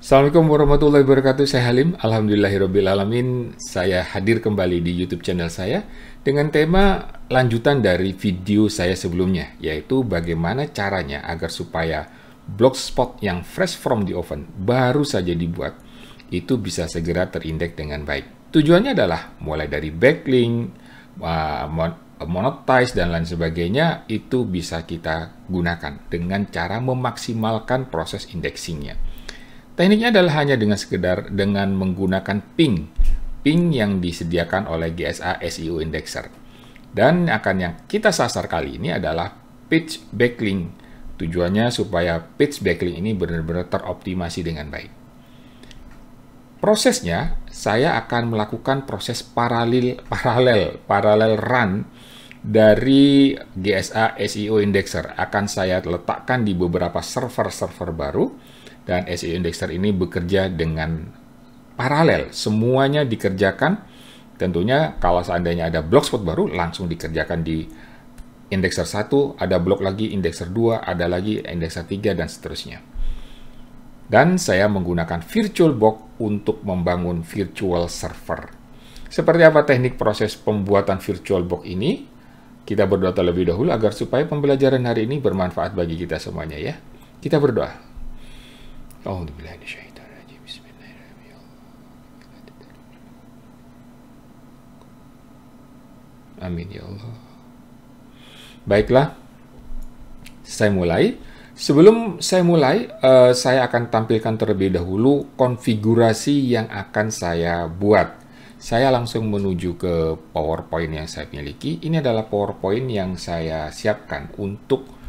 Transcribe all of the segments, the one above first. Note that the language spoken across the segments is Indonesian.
Assalamualaikum warahmatullahi wabarakatuh. Saya Halim. Alhamdulillahirrabbilalamin. Saya hadir kembali di YouTube channel saya dengan tema lanjutan dari video saya sebelumnya, yaitu bagaimana caranya agar supaya blogspot yang fresh from the oven baru saja dibuat itu bisa segera terindeks dengan baik. Tujuannya adalah mulai dari backlink, monetize dan lain sebagainya itu bisa kita gunakan dengan cara memaksimalkan proses indexingnya. Tekniknya adalah hanya dengan menggunakan ping yang disediakan oleh GSA SEO Indexer. Dan yang kita sasar kali ini adalah page backlink. Tujuannya supaya page backlink ini benar-benar teroptimasi dengan baik. Prosesnya, saya akan melakukan proses paralel run dari GSA SEO Indexer. Akan saya letakkan di beberapa server-server baru. Dan SEO Indexer ini bekerja dengan paralel. Semuanya dikerjakan. Tentunya kalau seandainya ada blogspot baru, langsung dikerjakan di Indexer 1, ada blog lagi Indexer 2, ada lagi Indexer 3, dan seterusnya. Dan saya menggunakan VirtualBox untuk membangun virtual server. Seperti apa teknik proses pembuatan VirtualBox ini? Kita berdoa terlebih dahulu agar supaya pembelajaran hari ini bermanfaat bagi kita semuanya ya. Kita berdoa. Amin ya Allah. Baiklah, saya mulai. Sebelum saya mulai, saya akan tampilkan terlebih dahulu konfigurasi yang akan saya buat. Saya langsung menuju ke PowerPoint yang saya miliki. Ini adalah PowerPoint yang saya siapkan untuk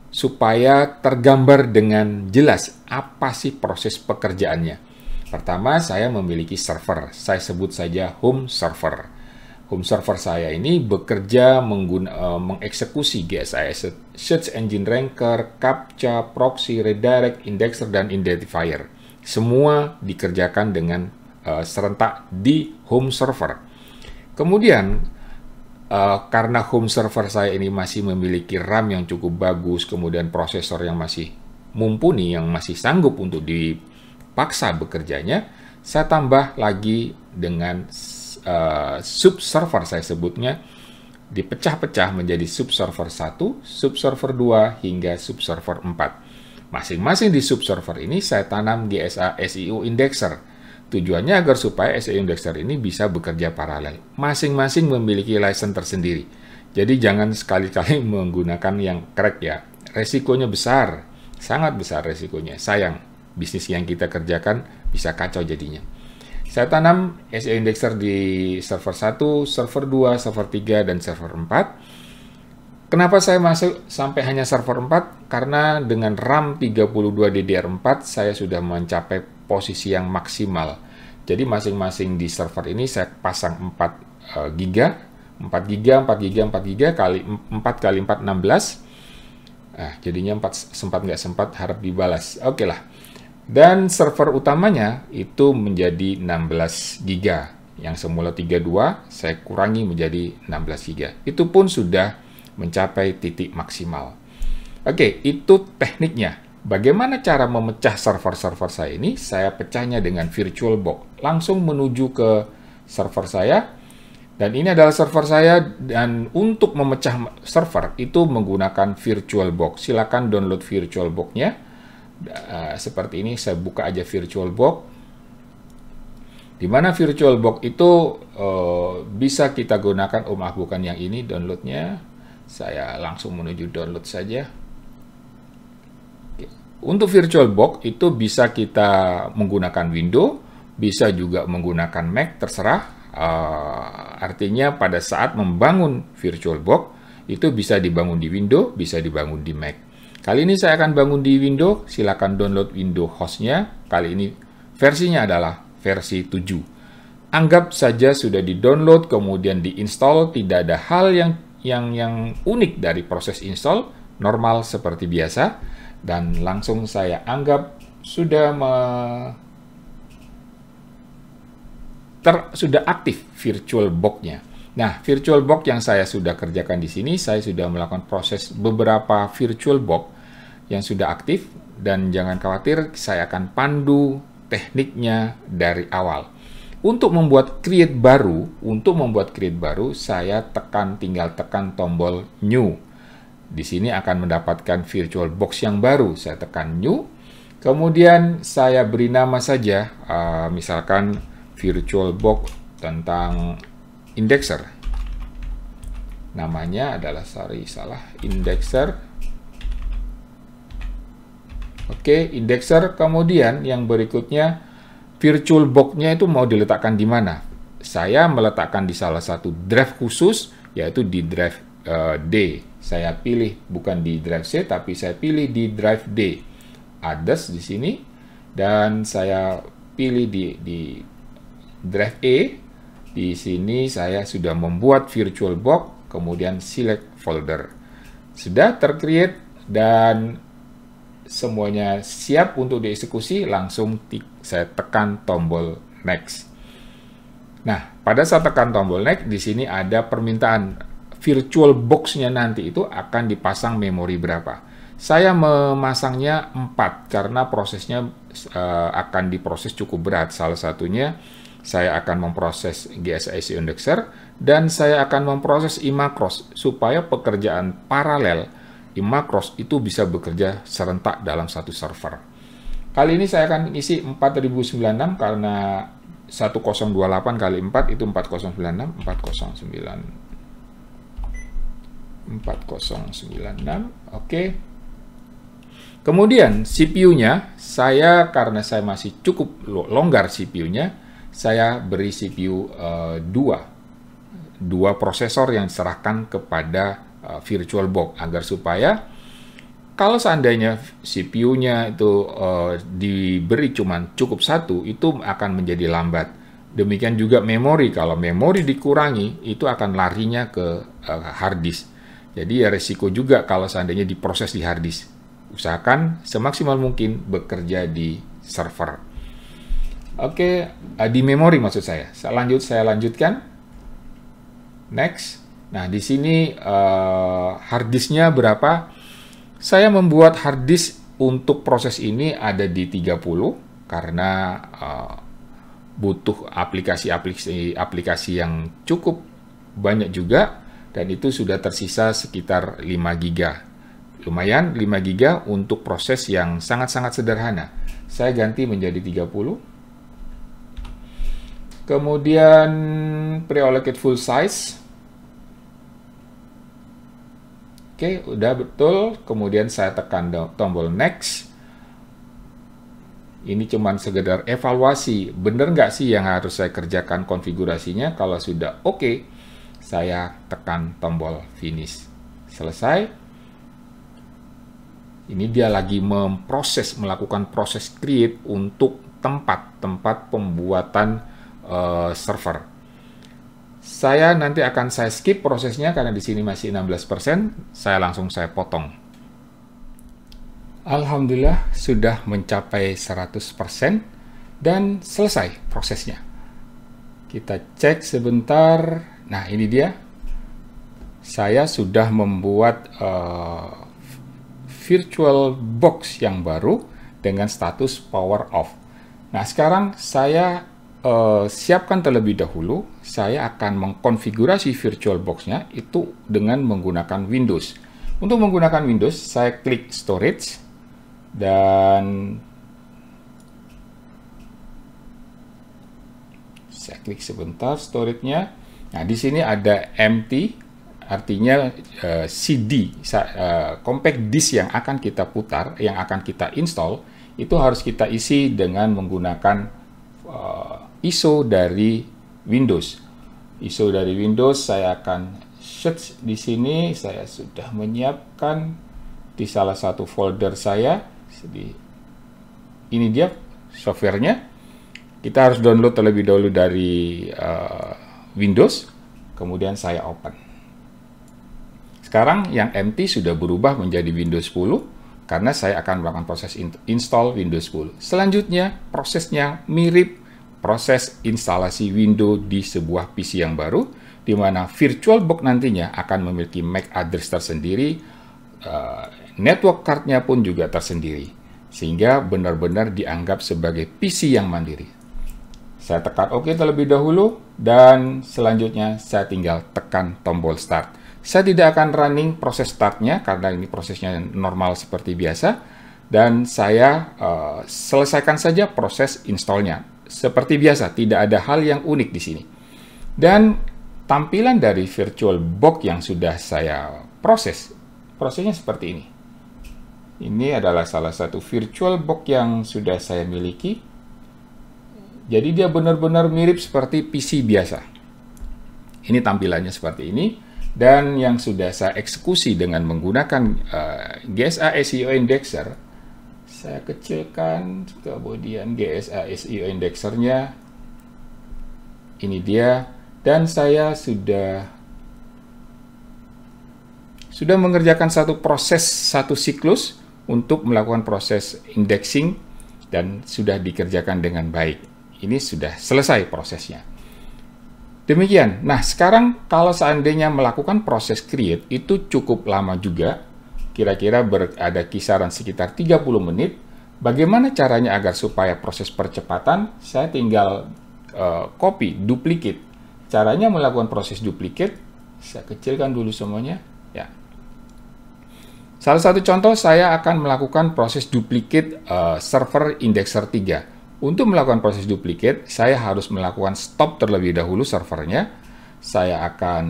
supaya tergambar dengan jelas apa sih proses pekerjaannya. Pertama, saya memiliki server. Saya sebut saja home server. Home server saya ini bekerja mengeksekusi GSA Search Engine Ranker, CAPTCHA, Proxy, Redirect, Indexer, dan Identifier. Semua dikerjakan dengan serentak di home server. Kemudian, karena home server saya ini masih memiliki RAM yang cukup bagus, kemudian prosesor yang masih mumpuni, yang masih sanggup untuk dipaksa bekerjanya, saya tambah lagi dengan subserver, saya sebutnya, dipecah-pecah menjadi subserver 1, subserver 2, hingga subserver 4. Masing-masing di subserver ini saya tanam GSA SEO Indexer. Tujuannya agar supaya SEO Indexer ini bisa bekerja paralel. Masing-masing memiliki license tersendiri. Jadi jangan sekali-kali menggunakan yang crack ya. Resikonya besar, sangat besar resikonya. Sayang, bisnis yang kita kerjakan bisa kacau jadinya. Saya tanam SEO Indexer di server 1, server 2, server 3, dan server 4. Kenapa saya masuk sampai hanya server 4? Karena dengan RAM 32 DDR4 saya sudah mencapai posisi yang maksimal. Jadi masing-masing di server ini saya pasang 4 GB, 4 GB, 4 GB, 4 GB kali 4 kali 4 16. Jadinya 4 nggak sempat harap dibalas. Oke lah. Dan server utamanya itu menjadi 16 GB. Yang semula 32 saya kurangi menjadi 16 GB. Itu pun sudah mencapai titik maksimal. Oke, itu tekniknya. Bagaimana cara memecah server-server saya ini? Saya pecahnya dengan VirtualBox. Langsung menuju ke server saya. Dan ini adalah server saya. Dan untuk memecah server itu menggunakan VirtualBox. Silakan download VirtualBox-nya. Seperti ini, saya buka aja VirtualBox. Di mana VirtualBox itu bisa kita gunakan. Bukan yang ini downloadnya. Saya langsung menuju download saja. Untuk VirtualBox itu bisa kita menggunakan Windows, bisa juga menggunakan Mac, terserah. Artinya pada saat membangun VirtualBox itu bisa dibangun di Windows, bisa dibangun di Mac. Kali ini saya akan bangun di Windows, silakan download Windows hostnya. Kali ini versinya adalah versi 7. Anggap saja sudah di-download, kemudian di-install, tidak ada hal yang unik dari proses install, normal seperti biasa. Dan langsung saya anggap sudah sudah aktif VirtualBox-nya. Nah, VirtualBox yang saya sudah kerjakan di sini, saya sudah melakukan proses beberapa VirtualBox yang sudah aktif. Dan jangan khawatir, saya akan pandu tekniknya dari awal. Untuk membuat create baru, saya tinggal tekan tombol new. Di sini akan mendapatkan VirtualBox yang baru. Saya tekan new. Kemudian saya beri nama saja, misalkan VirtualBox tentang indexer. Namanya adalah indexer. Oke, indexer. Kemudian yang berikutnya, VirtualBox-nya itu mau diletakkan di mana? Saya meletakkan di salah satu drive khusus, yaitu di drive D. Saya pilih bukan di drive C, tapi saya pilih di drive D. Others di sini, dan saya pilih di drive E. Di sini saya sudah membuat VirtualBox, kemudian select folder. Sudah tercreate dan semuanya siap untuk dieksekusi, langsung saya tekan tombol next. Nah, pada saat tekan tombol next, di sini ada permintaan VirtualBox-nya nanti itu akan dipasang memori berapa. Saya memasangnya 4 karena prosesnya akan diproses cukup berat. Salah satunya saya akan memproses GSIC indexer dan saya akan memproses iMacros supaya pekerjaan paralel iMacros itu bisa bekerja serentak dalam satu server. Kali ini saya akan isi 4096 karena 1028 kali 4 itu 4096, 4096. Oke. Kemudian CPU-nya, karena saya masih cukup longgar CPU-nya, saya beri CPU 2 prosesor yang diserahkan kepada VirtualBox agar supaya kalau seandainya CPU-nya itu diberi cukup 1, itu akan menjadi lambat. Demikian juga memori, kalau memori dikurangi, itu akan larinya ke hard disk. Jadi ya resiko juga kalau seandainya diproses di hard disk. Usahakan semaksimal mungkin bekerja di server. Oke, di memori maksud saya. Saya lanjutkan. Next. Nah, di sini hard disknya berapa? Saya membuat hard disk untuk proses ini ada di 30 karena butuh aplikasi yang cukup banyak juga, dan itu sudah tersisa sekitar 5 GB. Lumayan 5 GB untuk proses yang sangat-sangat sederhana. Saya ganti menjadi 30. Kemudian pre-allocate full size. Oke, udah betul. Kemudian saya tekan tombol next. Ini cuman sekedar evaluasi. Bener nggak sih yang harus saya kerjakan konfigurasinya? Kalau sudah oke, saya tekan tombol finish. Selesai. Ini dia lagi melakukan proses create untuk tempat pembuatan server. Saya skip prosesnya karena di sini masih 16%. Saya potong. Alhamdulillah sudah mencapai 100% dan selesai prosesnya. Kita cek sebentar. Nah, ini dia. Saya sudah membuat VirtualBox yang baru dengan status power off. Nah, sekarang saya siapkan terlebih dahulu, saya akan mengkonfigurasi VirtualBox-nya itu dengan menggunakan Windows. Untuk menggunakan Windows, saya klik Storage, dan saya klik sebentar storage-nya. Nah, di sini ada empty, artinya CD, compact disk yang akan kita putar, yang akan kita install, itu harus kita isi dengan menggunakan ISO dari Windows. ISO dari Windows saya akan search di sini. Saya sudah menyiapkan di salah satu folder saya. Ini dia softwarenya. Kita harus download terlebih dahulu dari Windows. Kemudian saya open. Sekarang yang empty sudah berubah menjadi Windows 10 karena saya akan melakukan proses install Windows 10. Selanjutnya prosesnya mirip proses instalasi Windows di sebuah PC yang baru, di mana VirtualBox nantinya akan memiliki MAC address tersendiri, network card-nya pun juga tersendiri. sehingga benar-benar dianggap sebagai PC yang mandiri. Saya tekan OK terlebih dahulu, dan selanjutnya saya tinggal tekan tombol Start. Saya tidak akan running proses startnya karena ini prosesnya normal seperti biasa, dan saya selesaikan saja proses installnya. Seperti biasa, tidak ada hal yang unik di sini. Dan tampilan dari VirtualBox yang sudah saya prosesnya seperti ini. Ini adalah salah satu VirtualBox yang sudah saya miliki. Jadi dia benar-benar mirip seperti PC biasa. Ini tampilannya seperti ini. Dan yang sudah saya eksekusi dengan menggunakan GSA SEO Indexer, saya kecilkan, kemudian GSA SEO Indexer-nya. Ini dia. Dan saya sudah mengerjakan satu proses, satu siklus untuk melakukan proses indexing, dan sudah dikerjakan dengan baik. Ini sudah selesai prosesnya. Demikian. Nah, sekarang kalau seandainya melakukan proses create, itu cukup lama juga. Kira-kira ada kisaran sekitar 30 menit. Bagaimana caranya agar supaya proses percepatan? Saya tinggal copy, duplicate. Caranya melakukan proses duplicate, saya kecilkan dulu semuanya. Ya. Salah satu contoh, saya akan melakukan proses duplicate server indexer 3. Untuk melakukan proses duplicate, saya harus melakukan stop terlebih dahulu servernya. Saya akan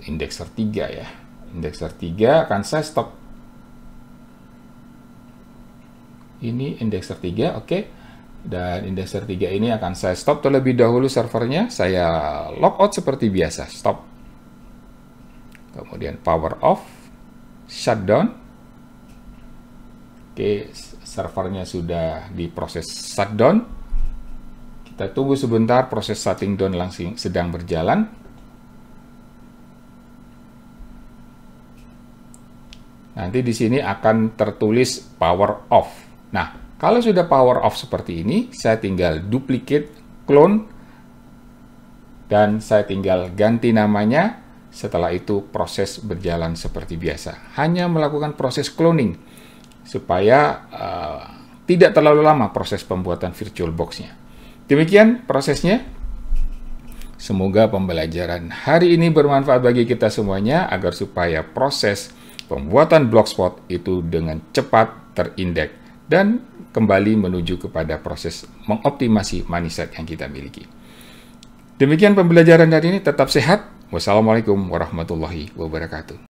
indexer 3 ya. Indexer 3 akan saya stop. Ini indexer 3, oke. Dan indexer 3 ini akan saya stop terlebih dahulu servernya. Saya logout seperti biasa, stop. Kemudian power off, shutdown. Oke, servernya sudah diproses shutdown. Kita tunggu sebentar, proses shutting down langsung sedang berjalan. Nanti di sini akan tertulis power off. Nah, kalau sudah power off seperti ini, saya tinggal duplicate, clone, dan saya tinggal ganti namanya. Setelah itu proses berjalan seperti biasa. Hanya melakukan proses cloning supaya tidak terlalu lama proses pembuatan VirtualBox-nya. Demikian prosesnya. Semoga pembelajaran hari ini bermanfaat bagi kita semuanya agar supaya proses pembuatan blogspot itu dengan cepat terindeks dan kembali menuju kepada proses mengoptimasi mindset yang kita miliki. Demikian pembelajaran hari ini, tetap sehat. Wassalamualaikum warahmatullahi wabarakatuh.